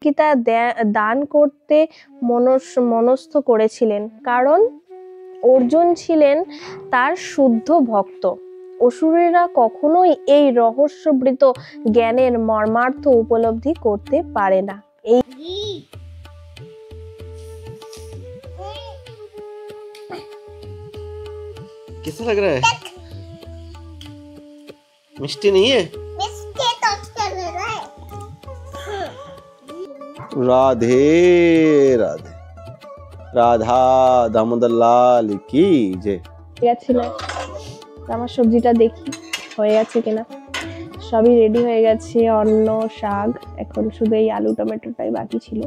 গীতা দান করতে মনস্থ করেছিলেন, কারণ অর্জুন ছিলেন তার শুদ্ধ ভক্ত। অসুরেরা কখনোই এই রহস্যবৃত জ্ঞানের মর্মার্থ উপলব্ধি করতে পারে না। এই कैसा लग रहा है? मिष्टी नहीं है? राधे राधे, राधा दामोदर लाल की जय। আমার সবজিটা দেখি হয়ে গেছে কিনা। সবই রেডি হয়ে গেছে, অন্ন শাক, এখন শুধু এই আলু টমেটোটাই বাকি ছিল।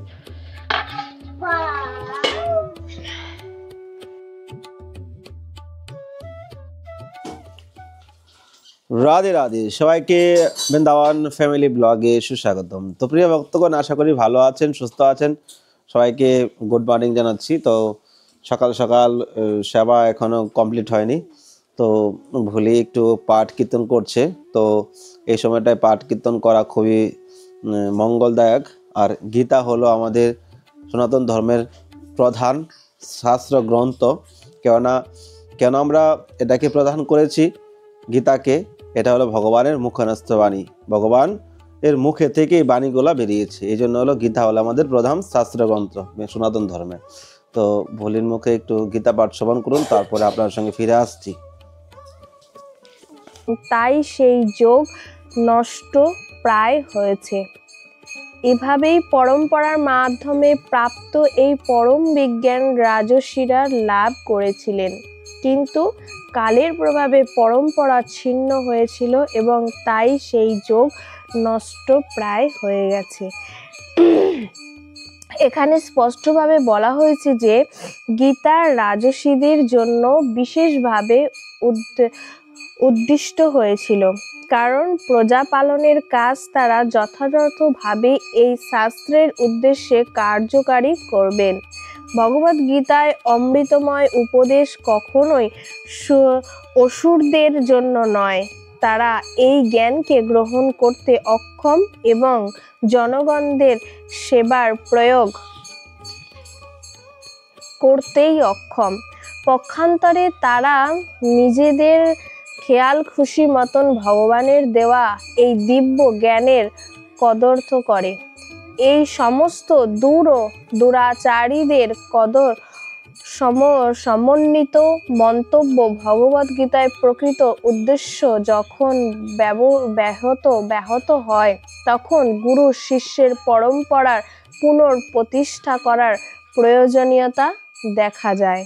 রাধে রাধে, সবাইকে বৃন্দাবন ফ্যামিলি ব্লগে সুস্বাগতম। তো প্রিয় ভক্তগণ, আশা করি ভালো আছেন, সুস্থ আছেন। সবাইকে গুড মর্নিং জানাচ্ছি। তো সকাল সকাল সেবা এখনো কমপ্লিট হয়নি, তো ভুলি একটু পাঠ কীর্তন করছে। তো এই সময়টায় পাঠ কীর্তন করা খুবই মঙ্গলদায়ক। আর গীতা হলো আমাদের সনাতন ধর্মের প্রধান শাস্ত্র গ্রন্থ। কেন আমরা এটাকে প্রদান করেছি গীতাকে? এটা হলো ভগবানের মুখস্থ বাণী, ভগবান এর মুখে থেকে এই বাণীগুলো বেরিয়েছে। এই জন্য হলো গীতা হলো আমাদের প্রধান শাস্ত্র গ্রন্থ সনাতন ধর্মের। তো ভুলির মুখে একটু গীতা পাঠ শ্রবণ করুন, তারপরে আপনার সঙ্গে ফিরে আসছি। তাই সেই যোগ নষ্ট প্রায় হয়েছে। এভাবেই পরম্পরার মাধ্যমে প্রাপ্ত এই পরম বিজ্ঞান রাজর্ষিরা লাভ করেছিলেন, কিন্তু কালের প্রভাবে পরম্পরা ছিন্ন হয়েছিল এবং তাই সেই যোগ নষ্ট প্রায় হয়ে গেছে। এখানে স্পষ্টভাবে বলা হয়েছে যে গীতা রাজর্ষিদের জন্য বিশেষভাবে উদ্দিষ্ট হয়েছিল, কারণ প্রজা পালনের কাজ তারা যথাযথভাবে এই শাস্ত্রের উদ্দেশ্যে কার্যকারী করবেন। ভগবদ গীতায় অমৃতময় উপদেশ কখনোই অসুরদের জন্য নয়। তারা এই জ্ঞানকে গ্রহণ করতে অক্ষম এবং জনগণদের সেবার প্রয়োগ করতেই অক্ষম। পক্ষান্তরে তারা নিজেদের খেয়াল খুশি মতন ভগবানের দেওয়া এই দিব্য জ্ঞানের কদর্থ করে। এই সমস্ত দুরাচারীদের সমন্বিত মন্তব্য ভগবদ গীতায় প্রকৃত উদ্দেশ্য যখন ব্যাহত হয়, তখন গুরু শিষ্যের পরম্পরার পুনঃপ্রতিষ্ঠা করার প্রয়োজনীয়তা দেখা যায়।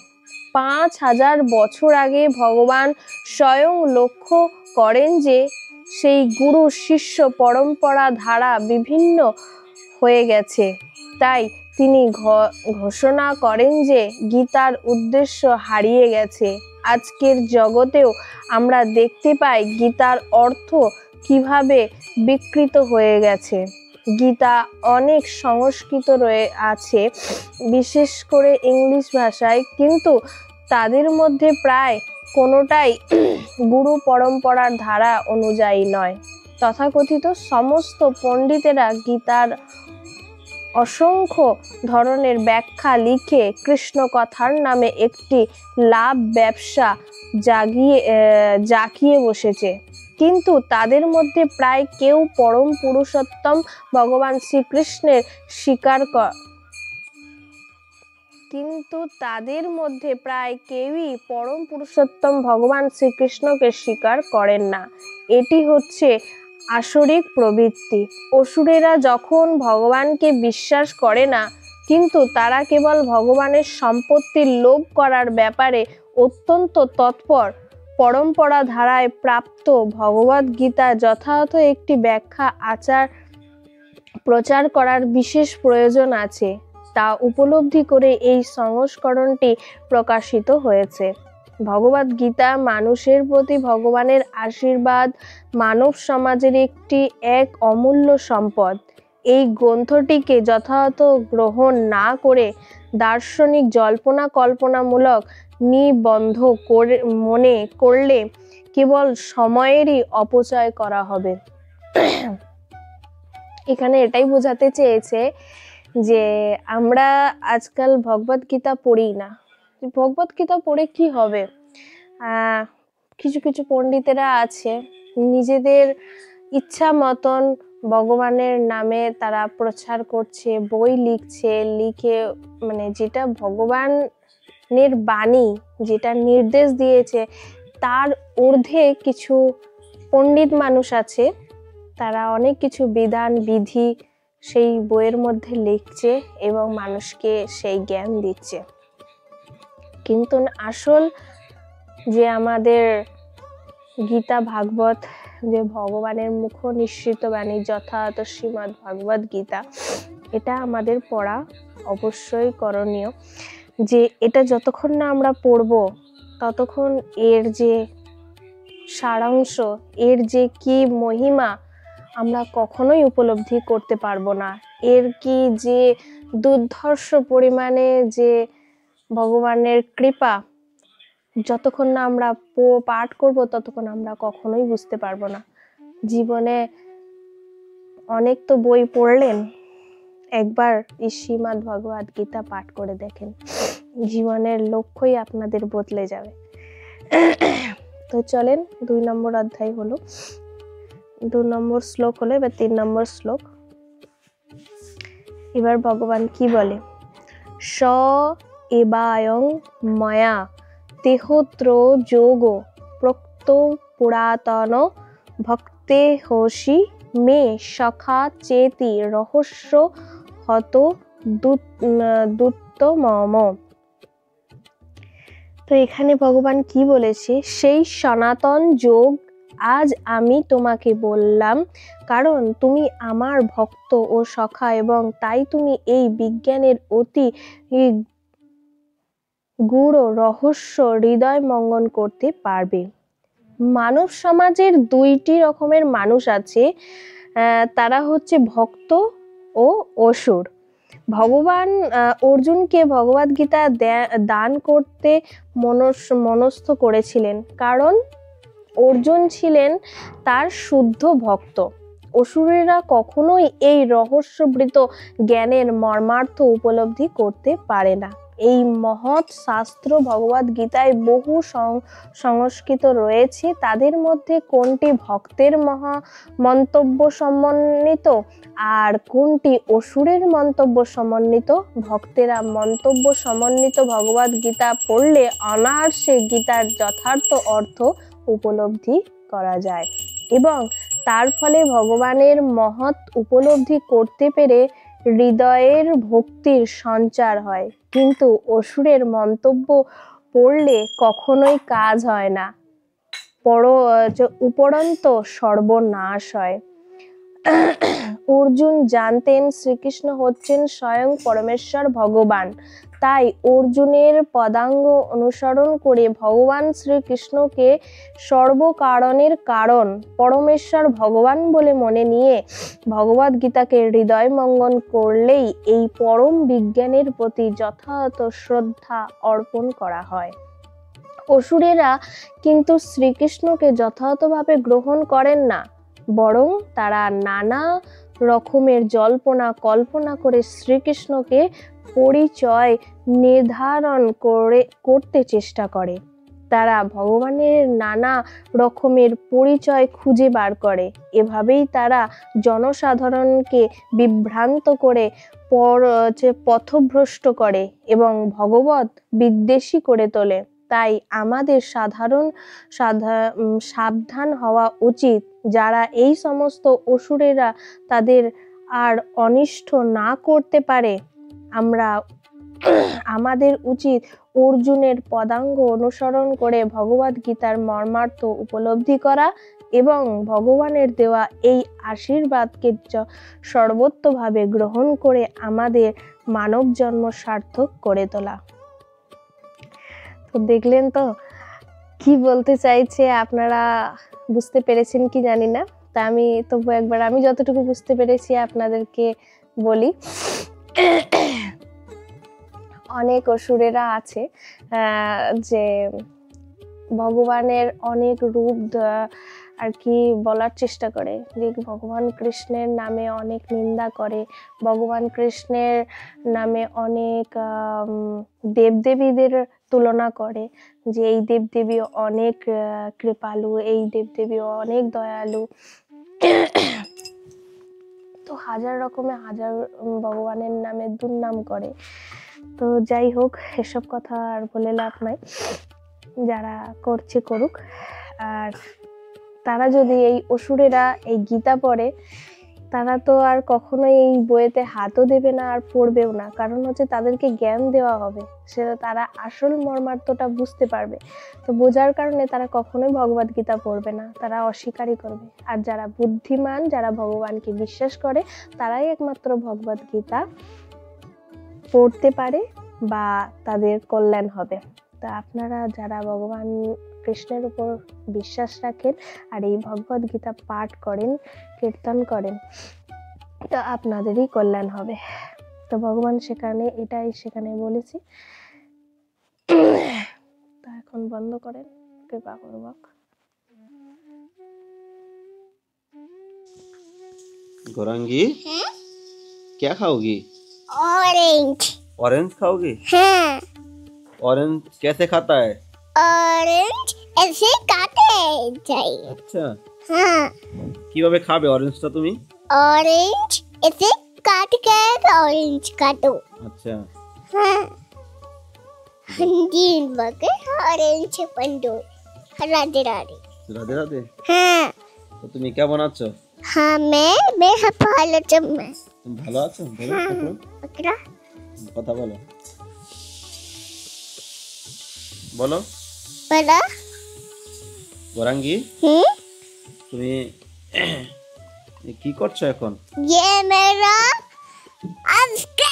5000 বছর আগে ভগবান স্বয়ং লক্ষ্য করেন যে সেই গুরু শিষ্য পরম্পরা ধারা বিভিন্ন হয়ে গেছে। তাই তিনি ঘোষণা করেন যে গীতার উদ্দেশ্য হারিয়ে গেছে। আজকের জগতেও আমরা দেখতে পাই গীতার অর্থ কিভাবে বিকৃত হয়ে গেছে। গীতা অনেক সংস্কৃত আছে, বিশেষ করে ইংলিশ ভাষায়, কিন্তু তাদের মধ্যে প্রায় কোনোটাই গুরু পরম্পরার ধারা অনুযায়ী নয়। তথাকথিত সমস্ত পণ্ডিতেরা গীতার অসংখ্য ধরনের ব্যাখ্যা লিখে কৃষ্ণ কথার নামে একটি লাভ ব্যবসা জাগিয়ে বসেছে, কিন্তু তাদের মধ্যে প্রায় কেউ পরম পুরুষোত্তম ভগবান শ্রীকৃষ্ণের শ্রীকৃষ্ণকে স্বীকার করেন না। এটি হচ্ছে আসরিক প্রবৃত্তি। অসুরেরা যখন ভগবানকে বিশ্বাস করে না, কিন্তু তারা কেবল ভগবানের সম্পত্তির লোভ করার ব্যাপারে অত্যন্ত তৎপর। পরম্পরা ধারায় প্রাপ্ত ভগবদ গীতা যথাযথ একটি ব্যাখ্যা প্রচার করার বিশেষ প্রয়োজন আছে, তা উপলব্ধি করে এই সংস্করণটি প্রকাশিত হয়েছে। ভগবদ গীতা মানুষের প্রতি ভগবানের আশীর্বাদ, মানব সমাজের এক অমূল্য সম্পদ। এই গ্রন্থটিকে যথাযথ গ্রহণ না করে দার্শনিক জল্পনা কল্পনামূলক নিবন্ধ মনে করলে কেবল সময়েরই অপচয় করা হবে। এখানে এটাই বোঝাতে চেয়েছে যে আমরা আজকাল ভগবদ গীতা পড়ি না। ভগবদ গীতা পড়ে কি হবে? কিছু কিছু পণ্ডিতেরা আছে নিজেদের ইচ্ছা মতন ভগবানের নামে তারা প্রচার করছে, বই লিখছে, লিখে মানে যেটা ভগবানের বাণী যেটা নির্দেশ দিয়েছে তার ঊর্ধ্বে কিছু পণ্ডিত মানুষ আছে, তারা অনেক কিছু বিধান বিধি সেই বইয়ের মধ্যে লিখছে এবং মানুষকে সেই জ্ঞান দিচ্ছে। কিন্তু আসল যে আমাদের গীতা ভাগবত, যে ভগবানের মুখ নিঃসৃত বাণী যথাযথ শ্রীমদ্ ভাগবত গীতা, এটা আমাদের পড়া অবশ্যই করণীয়। যে এটা যতক্ষণ না আমরা পড়ব ততক্ষণ এর যে সারাংশ, এর যে কি মহিমা আমরা কখনোই উপলব্ধি করতে পারবো না। এর কি যে দুর্ধর্ষ পরিমাণে যে ভগবানের কৃপা, যতক্ষণ না আমরা পাঠ করব ততক্ষণ আমরা কখনোই বুঝতে পারবো না। জীবনে অনেক তো বই পড়লেন, একবার এই শ্রীমদ্ ভগবত গীতা পাঠ করে দেখেন, জীবনের লক্ষ্যই আপনাদের বদলে যাবে। তো চলেন 2 নম্বর অধ্যায় হলো, 2 নম্বর শ্লোক হলো, এবার 3 নম্বর শ্লোক। এবার ভগবান কি বলে? স এবায়ং ময়া তেহোত্র যোগ প্রক্ত পুরাতন ভক্তে হোসি মে সখা চেতি রহস্য হত দুত্তমম। তো এখানে ভগবান কি বলেছে? সেই সনাতন যোগ আজ আমি তোমাকে বললাম, কারণ তুমি আমার ভক্ত ও সখা এবং তাই তুমি এই বিজ্ঞানের অতি গূঢ় রহস্য হৃদয় মঙ্গন করতে পারবে। মানব সমাজের 2টি রকমের মানুষ আছে, তারা হচ্ছে ভক্ত ও অসুর। ভগবান অর্জুনকে ভগবদ গীতা দান করতে মনস্থ করেছিলেন, কারণ অর্জুন ছিলেন তার শুদ্ধ ভক্ত। অসুরেরা কখনোই এই রহস্যবৃত জ্ঞানের মর্মার্থ উপলব্ধি করতে পারে না। এই মহৎ শাস্ত্র ভগবদ গীতায় বহু সংস্কৃত রয়েছে, তাদের মধ্যে কোনটি ভক্তের মন্তব্য সমন্বিত আর কোনটি অসুরের মন্তব্য সমন্বিত? ভক্তেরা মন্তব্য সমন্বিত ভগবদ গীতা পড়লে অনায়াসে গীতার যথার্থ অর্থ উপলব্ধি করা যায় এবং তার ফলে ভগবানের মহৎ উপলব্ধি করতে পেরে হৃদয়ের ভক্তির সঞ্চার হয়। কিন্তু অসুরের মন্তব্য পড়লে কখনোই কাজ হয় না, উপরন্ত সর্বনাশ হয়। অর্জুন জানতেন শ্রীকৃষ্ণ হচ্ছেন স্বয়ং পরমেশ্বর ভগবান, তাই অর্জুনের পদাঙ্গ অনুসরণ করে ভগবান শ্রীকৃষ্ণকে সর্বকারণের কারণ পরমেশ্বর ভগবান বলে মনে নিয়ে ভগবদ গীতাকে হৃদয় মঙ্গন করলেই এই পরম বিজ্ঞানের প্রতি যথাযথ শ্রদ্ধা অর্পণ করা হয়। অসুরেরা কিন্তু শ্রীকৃষ্ণকে যথাযথভাবে গ্রহণ করেন না, বরং তারা নানা রকমের জল্পনা কল্পনা করে শ্রীকৃষ্ণকে পরিচয় নির্ধারণ করতে চেষ্টা করে। তারা ভগবানের নানা রকমের পরিচয় খুঁজে বার করে। এভাবেই তারা জনসাধারণকে বিভ্রান্ত করে পথভ্রষ্ট করে এবং ভগবত বিদ্বেষী করে তোলে। তাই আমাদের সাবধান হওয়া উচিত। যারা এই সমস্ত অসুরেরা তাদের আর অনিষ্ট না করতে পারে, আমাদের উচিত অর্জুনের পদাঙ্গ অনুসরণ করে ভগবদ গীতার মর্মার্থ উপলব্ধি করা এবং ভগবানের দেওয়া এই আশীর্বাদকে সর্বোত্তভাবে গ্রহণ করে আমাদের মানব জন্ম সার্থক করে তোলা। তো দেখলেন তো কি বলতে চাইছে, আপনারা বুঝতে পেরেছেন কি জানি না। তা আমি তবু একবার আমি যতটুকু বুঝতে পেরেছি আপনাদেরকে বলি। অনেক অসুরেরা আছে যে ভগবানের অনেক রূপ আর কি বলার চেষ্টা করে যে ভগবান কৃষ্ণের নামে অনেক নিন্দা করে, ভগবান কৃষ্ণের নামে অনেক দেবদেবীদের তুলনা করে যে এই দেবদেবী অনেক কৃপালু, এই দেবদেবী অনেক দয়ালু। তো হাজার রকমের হাজার ভগবানের নামে দুর্নাম করে। তো যাই হোক, এসব কথা আর বলে লাভ নাই, যারা করছে করুক। আর তারা যদি এই অসুরেরা এই গীতা পড়ে, তারা তো আর কখনোই এই বইয়েতে হাতও দেবে না আর পড়বেও না, কারণ হচ্ছে তাদেরকে জ্ঞান দেওয়া হবে, সেটা তারা আসল মর্মার্থটা বুঝতে পারবে। তো বোঝার কারণে তারা কখনোই ভগবদ গীতা পড়বে না, তারা অস্বীকারই করবে। আর যারা বুদ্ধিমান, যারা ভগবানকে বিশ্বাস করে, তারাই একমাত্র ভগবদ গীতা পড়তে পারে বা তাদের কল্যাণ হবে। তা আপনারা যারা ভগবান কৃষ্ণের উপর বিশ্বাস রাখেন আর এই ভগবদ গীতা পাঠ করেন, কীর্তন করেন, তো আপনাদেরই কল্যাণ হবে। তো ভগবান সেখানে বলেছি। তা এখন বন্ধ করেন কৃপা পূর্বক। गौरांगी क्या खाओगी? ऑरेंज। ऑरेंज खाओगी? हाँ। ऑरेंज कैसे खाता है? ऑरेंज ऐसे काटे चाहिए। আচ্ছা, हाँ। কিভাবে খাবে অরেঞ্জটা তুমি? ऑरेंज ऐसे काट के ऑरेंज काटो। আচ্ছা, हाँ। हिंदी बके ऑरेंज पंडो। राधे राधे। রাধে রাধে। हाँ। তো তুমি কেমন আছো? हाँ मैं ভালো আছি। তুমি ভালো আছো? বলো একটু। ওকরা কথা বলো, বলো। বলো। গৌরাঙ্গী, তুমি কি করছো এখন? ये मेरा আজকে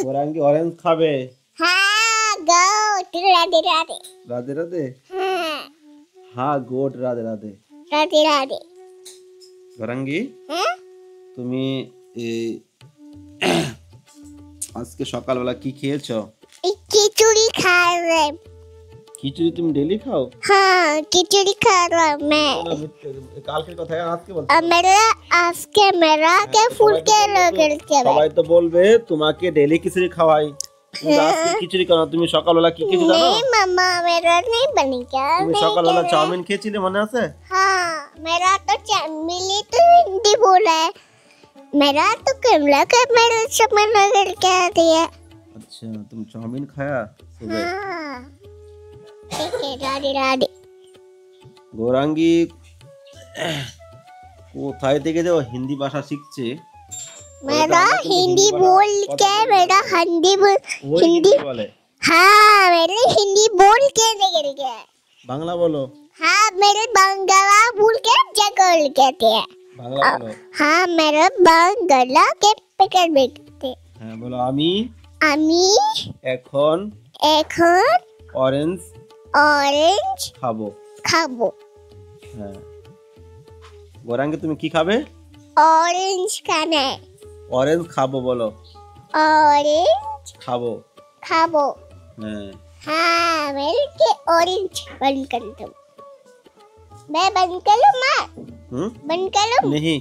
গৌরাঙ্গী অরেঞ্জ খাবে। हाँ गोट राधे राधे। রাধে রাধে। हाँ হ্যাঁ গোট রাধে রাধে। राधे राधे। গৌরাঙ্গী, हाँ তুমি আজকে সকালবেলা কি খেয়েছো? खिचड़ी खा रहे। খিচুড়ি তুমি ডেলি খাও? हाँ खिचड़ी खा रहा मैं। কালকের কথা আজকে বলছো? मेरा के फूल के लगे সবাই তো বলবে তোমাকে ডেলি খিচুড়ি খাওয়াই, কিন্তু আজকে খিচুড়ি কেন? তুমি সকালবেলা কি খেয়েছো জানো? नहीं मम्मा मेरा नहीं बनी क्या? তুমি সকালবেলা চাউমিন খেয়েছিলে, মনে আছে? हाँ मेरा तो मिली तो हिंदी बोला है, मेरा तो कमला का मेरे समय लगे क्या दिया। अच्छा, तुम चाउमीन खाया सुबह? हाँ ठीक है राधे राधे। গৌরাঙ্গী কোথায় থেকে যে ও হিন্দি ভাষা শিখছে? मेरा हिंदी बोल के मेरा हिंदी ওই हिंदी বলে। हाँ मेरे हिंदी बोल के निकल गया। বাংলা বলো। हाँ मेरे बांग्ला बोल के जगल कहते हैं। বাংলা বলো। हाँ मेरा बांग्ला के पिकर बेचते। হ্যাঁ বলো। আমি এখন অরেঞ্জ খাবো। खाबो। হ্যাঁ গৌরাঙ্গী, তুমি কি খাবে? ऑरेंज खाना है। অরেঞ্জ খাবো বলো। ऑरेंज খাবো। खाबो। হ্যাঁ हाँ मेरे के ऑरेंज बंद कर दो। मैं बंद कर लूँ माँ? बंद कर लूँ? नहीं।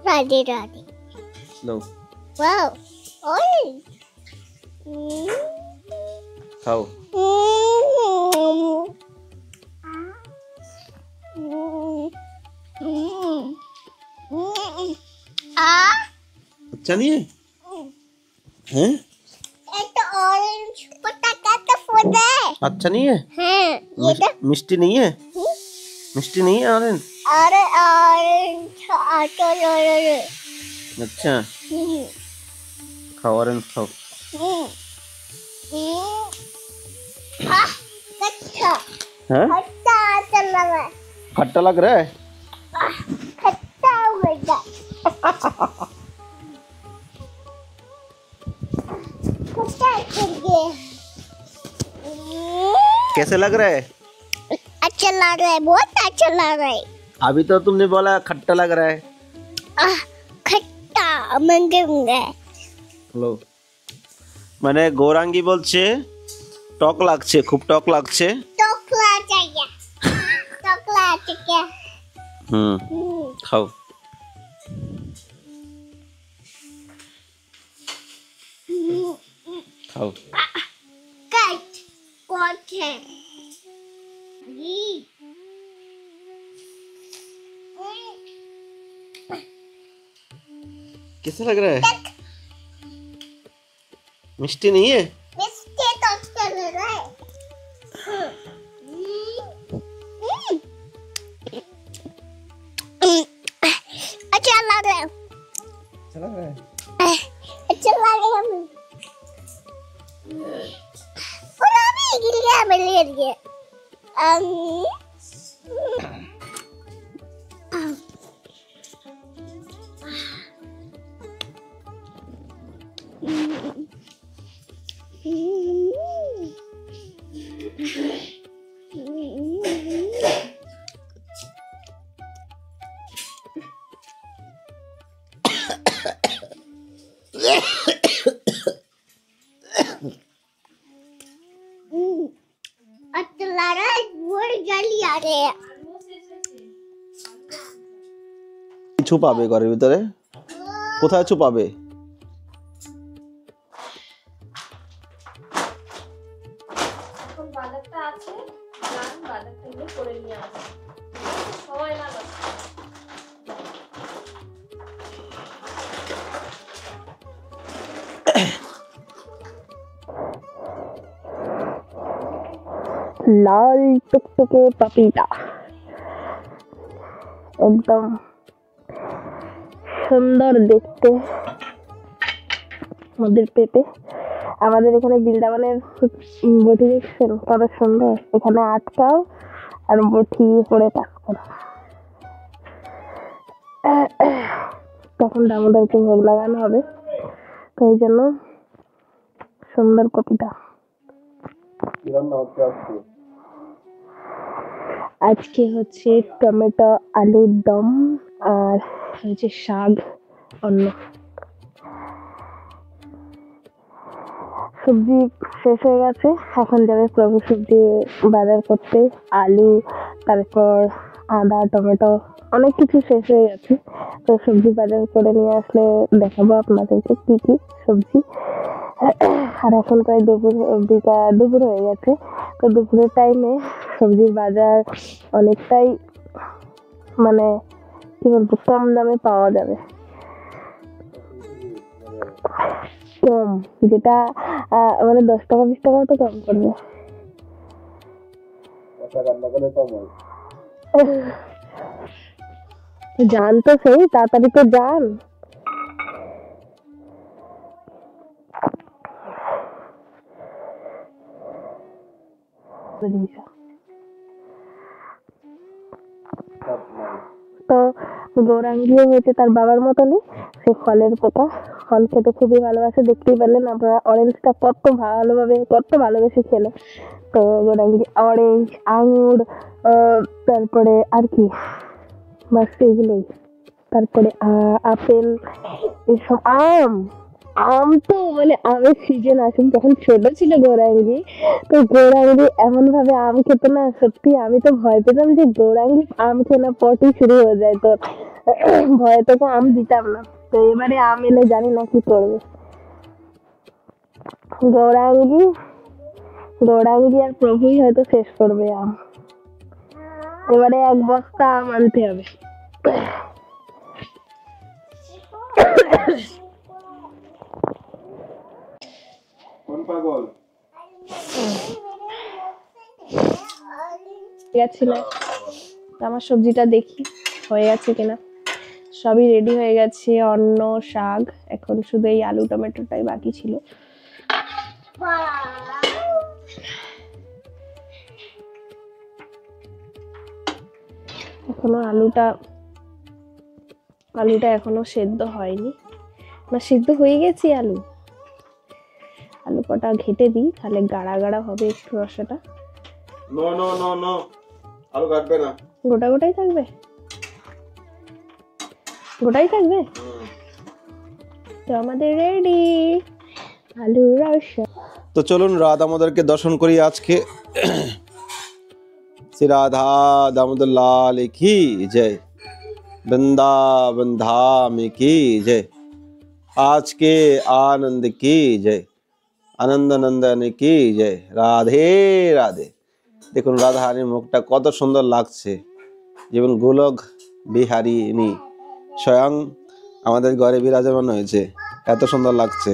राधे राधे। लो वाओ ऑरेंज। খাও। अच्छा नहीं है? हैं? ये तो ऑरेंज पटाखा तो फूट है। अच्छा नहीं है? हाँ ये तो मिष्टी नहीं है? मिष्टी नहीं है ऑरेंज? अरे ऑरेंज ऑटो लो लो लो। अच्छा खाओ, ऑरेंज खाओ। खट्टा हैं? खट्टा चल रहा है। खट्टा लग रहा है? खट्टा हो गया। खट्टा चल गया। कैसे लग रहा है? अच्छा लग रहा है, बहुत अच्छा लग रहा है। अभी तो तुमने बोला खट्टा लग रहा है। खट्टा मंगेंगे। लो মানে গৌরাঙ্গী বলছে টক লাগছে, খুব টক লাগছে। तो টিকা খাও। খাও। কাট কোঠে कैसा लग रहा है? मिष्टी नहीं है? मिस्टे तो चल रहा है अच्छा लग रहा है अच्छा लग रहा है। अच्छा लग रहा है पूरा भी गिर गया मेरे लिए अच्छा लग रहा है वो जल्दी आ रहे हैं ছুপাবে ঘরের ভিতরে? কোথায় ছুপাবে? এখন বাজারটা আছে, যান বাজারটা গিয়ে করে নিয়ে আসবে, সময় লাগাবে। লাল টুকটুকে পাপিতা একদম সুন্দর দেখতে আমাদের পেঁপে। আমাদের এখানে বৃন্দাবনের বটি দেখছেন কত সুন্দর, এখানে আটকাও আর বটি করে পাক করো, তখন দামোদরকে ভোগ লাগানো হবে, তো এই জন্য সুন্দর কপিটা। আজকে হচ্ছে টমেটো আলুর দম আর হচ্ছে শাক অন্য। সবজি শেষ হয়ে গেছে, এখন যাবে প্রভু সবজি বাজার করতে, আলু তারপর আদা টমেটো অনেক কিছু শেষ হয়ে গেছে, তো সবজি বাজার করে নিয়ে আসলে দেখাবো আপনাদেরকে কি কি সবজি। আর এখন প্রায় দুপুর হয়ে গেছে, তো দুপুরের টাইমে সবজির বাজার অনেকটাই মানে কি বলবো কম দামে পাওয়া যাবে, কম যেটা মানে 10 টাকা 20 টাকাও তো কম করবে। যান তো সেই তাড়াতাড়ি তো যান। তো গৌরাঙ্গীও হয়েছে তার বাবার মতনই, সে ফলের পোকা, ফল খেতে খুবই ভালোবাসে, দেখতেই পারলেন আপনারা অরেঞ্জটা কত ভালোবেসে খেলো। তো গৌরাঙ্গী অরেঞ্জ আঙুর তারপরে আর কি বাস এগুলোই, তারপরে আপেল এসব, আম তো মানে আমের সিজন আসুন, যখন ছোট ছিল গৌরাঙ্গী, তো গৌরাঙ্গী এমন ভাবে আম খেত না, সত্যি আমি তো ভয় পেতাম যে গৌরাঙ্গী আম খেয়ে না পটি শুরু হয়ে যায়, তো ভয়ে তোকে আম দিতাম না। তো এবারে আম এলে জানি না কি করবে গৌরাঙ্গী আর প্রভুই হয়তো শেষ করবে আম, এবারে 1 বস্তা আম আনতে হবে। গেছিলাম আমার সবজিটা দেখি হয়ে গেছে কিনা, সবই রেডি হয়ে গেছে, অন্ন শাক, এখন শুধু এই আলু টমেটোটাই বাকি ছিল। এখনো আলুটা এখনো সেদ্ধ হয়নি, না সিদ্ধ হয়ে গেছে আলু কটা ঘেটে দিই, তাহলে গাঢ়া গাঢ়া হবে একটু রসাটা। নো আলু কাটবে না, গোটাই থাকবে। তো আমাদের রেডি আলুর রসা। তো চলুন রাত আমাদেরকে দর্শন করি আজকে। श्री राधा दामोदर लाल की जय, वृंदावन धाम की जय, आज के आनंद की जय, आनंद नंदन की जय। राधे राधे। দেখুন রাধারানীর মুখটা কত সুন্দর লাগছে, যেমন গোলক বিহারিণী স্বয়ং আমাদের ঘরে বিরাজমান হয়েছে, এত সুন্দর লাগছে।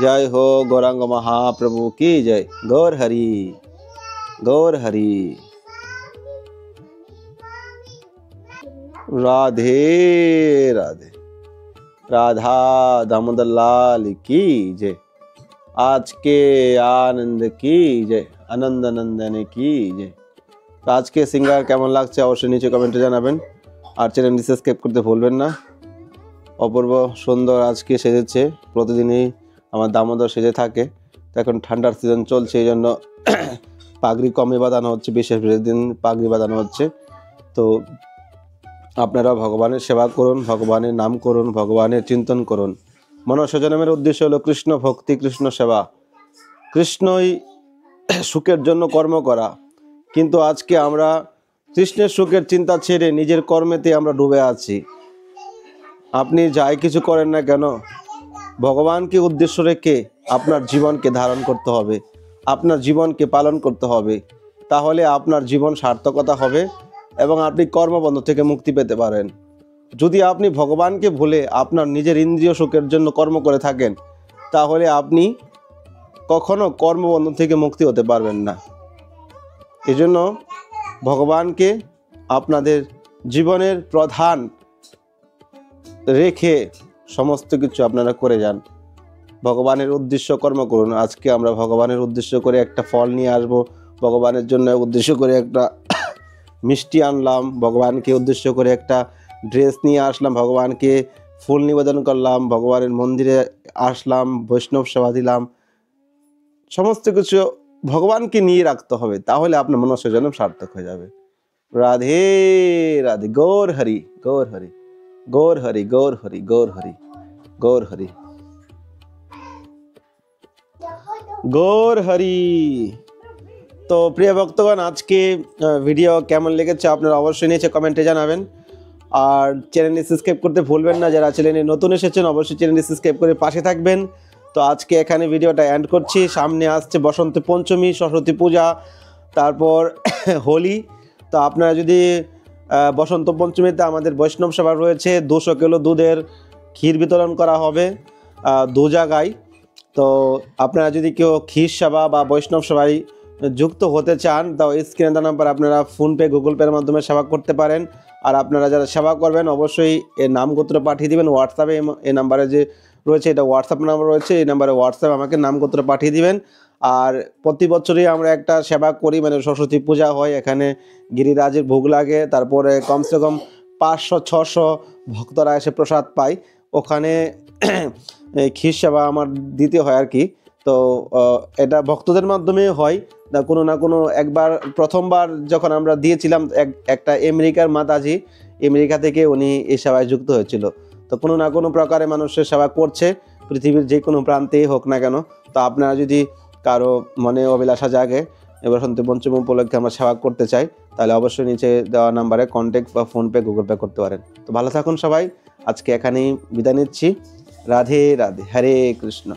জয় হো গৌরাঙ্গ মহাপ্রভু কি জয়। গৌর হরি, গৌর হরি। राधे राधे। राधा दामोदर लाल की जय, आज के आनंद की जय, आनंद नंदन की जय। তো আজকে সিঙ্গার কেমন লাগছে অবশ্যই নিচে কমেন্টে জানাবেন, আর চ্যানেলটি সাবস্ক্রাইব করতে ভুলবেন না। অপূর্ব সুন্দর আজকে সেজেছে, প্রতিদিনই আমার দামোদর সেজে থাকে। তো এখন ঠান্ডার সিজন চলছে, এই জন্য পাগড়ি কমে বাঁধানো হচ্ছে, বিশেষ বিশেষ দিন পাগড়ি বাঁধানো হচ্ছে। তো আপনারা ভগবানের সেবা করুন, ভগবানের নাম করুন, ভগবানের চিন্তন করুন। মনুষ্য জন্মের উদ্দেশ্য হলো কৃষ্ণ ভক্তি, কৃষ্ণ সেবা, কৃষ্ণই সুখের জন্য কর্ম করা। কিন্তু আজকে আমরা কৃষ্ণের সুখের চিন্তা ছেড়ে নিজের কর্মেতে আমরা ডুবে আছি। আপনি যাই কিছু করেন না কেন, ভগবানকে উদ্দেশ্য রেখে আপনার জীবনকে ধারণ করতে হবে, আপনার জীবনকে পালন করতে হবে। তাহলে আপনার জীবন সার্থকতা হবে এবং আপনি কর্মবন্ধ থেকে মুক্তি পেতে পারেন। যদি আপনি ভগবানকে ভুলে আপনার নিজের ইন্দ্রিয় সুখের জন্য কর্ম করে থাকেন, তাহলে আপনি কখনো কর্মবন্ধন থেকে মুক্তি হতে পারবেন না। এজন্য ভগবানকে আপনাদের জীবনের প্রধান রেখে সমস্ত কিছু আপনারা করে যান। ভগবানের উদ্দেশ্য কর্ম করুন। আজকে আমরা ভগবানের উদ্দেশ্য করে একটা ফল নিয়ে আসব, ভগবানের জন্য উদ্দেশ্য করে একটা মিষ্টি আনলাম, ভগবানকে উদ্দেশ্য করে একটা ড্রেস নিয়ে আসলাম, ভগবানকে ফুল নিবেদন করলাম, ভগবানের মন্দিরে আসলাম, বৈষ্ণব সেবা দিলাম। সমস্ত কিছু ভগবানকে নিয়ে রাখতে হবে, তাহলে আপনার মনুষ্য জন্ম সার্থক হয়ে যাবে। রাধে রাধে। গৌর হরি, গৌর হরি, গৌর হরি, গৌর হরি, গৌর হরি, গৌর হরি, গৌর হরি। তো প্রিয় ভক্তগণ, আজকে ভিডিও কেমন লেগেছে আপনারা অবশ্যই নিচে কমেন্টে জানাবেন, আর চ্যানেলটি সাবস্ক্রাইব করতে ভুলবেন না। যারা চ্যানেলে নতুন এসেছেন অবশ্যই চ্যানেলটি সাবস্ক্রাইব করে পাশে থাকবেন। তো আজকে এখানে ভিডিওটা এন্ড করছি। সামনে আসছে বসন্ত পঞ্চমী, সরস্বতী পূজা, তারপর হোলি। তো আপনারা যদি বসন্ত পঞ্চমীতে আমাদের বৈষ্ণব সেবা রয়েছে, 200 কিলো দুধের ক্ষীর বিতরণ করা হবে 2 জায়গায়। তো আপনারা যদি কেউ ক্ষীর সেবা বা বৈষ্ণব সেবায় যুক্ত হতে চান, তো স্ক্রিনে দেওয়া নাম্বার আপনারা ফোনপে, গুগল পের মাধ্যমে সেবা করতে পারেন। আর আপনারা যারা সেবা করবেন অবশ্যই এর নামগোত্র পাঠিয়ে দিবেন হোয়াটসঅ্যাপে। এই নাম্বারে যে রয়েছে, এটা হোয়াটসঅ্যাপ নাম্বার রয়েছে, এই নাম্বারে হোয়াটসঅ্যাপ আমাকে নামগোত্র পাঠিয়ে দিবেন। আর প্রতি বছরই আমরা একটা সেবা করি, মানে সরস্বতী পূজা হয়, এখানে গিরিরাজের ভোগ লাগে, তারপরে কমসে কম 500-600 ভক্তরা এসে প্রসাদ পায়। ওখানে ক্ষীর সেবা আমার দিতে হয় আর কি। তো এটা ভক্তদের মাধ্যমে হয়, কোনো না কোনো একবার, প্রথমবার যখন আমরা দিয়েছিলাম একটা আমেরিকার মাতাজি, আমেরিকা থেকে উনি এই সেবায় যুক্ত হয়েছিল। তো কোনো না কোনো প্রকারে মানুষের সেবা করছে, পৃথিবীর যে কোনো প্রান্তেই হোক না কেন। তো আপনারা যদি কারো মনে অভিলাষা জাগে বসন্ত পঞ্চমী উপলক্ষে আমরা সেবা করতে চাই, তাহলে অবশ্যই নিচে দেওয়া নাম্বারে কন্ট্যাক্ট বা ফোনপে, গুগল পে করতে পারেন। তো ভালো থাকুন সবাই, আজকে এখানেই বিদায় নিচ্ছি। রাধে রাধে, হরে কৃষ্ণ।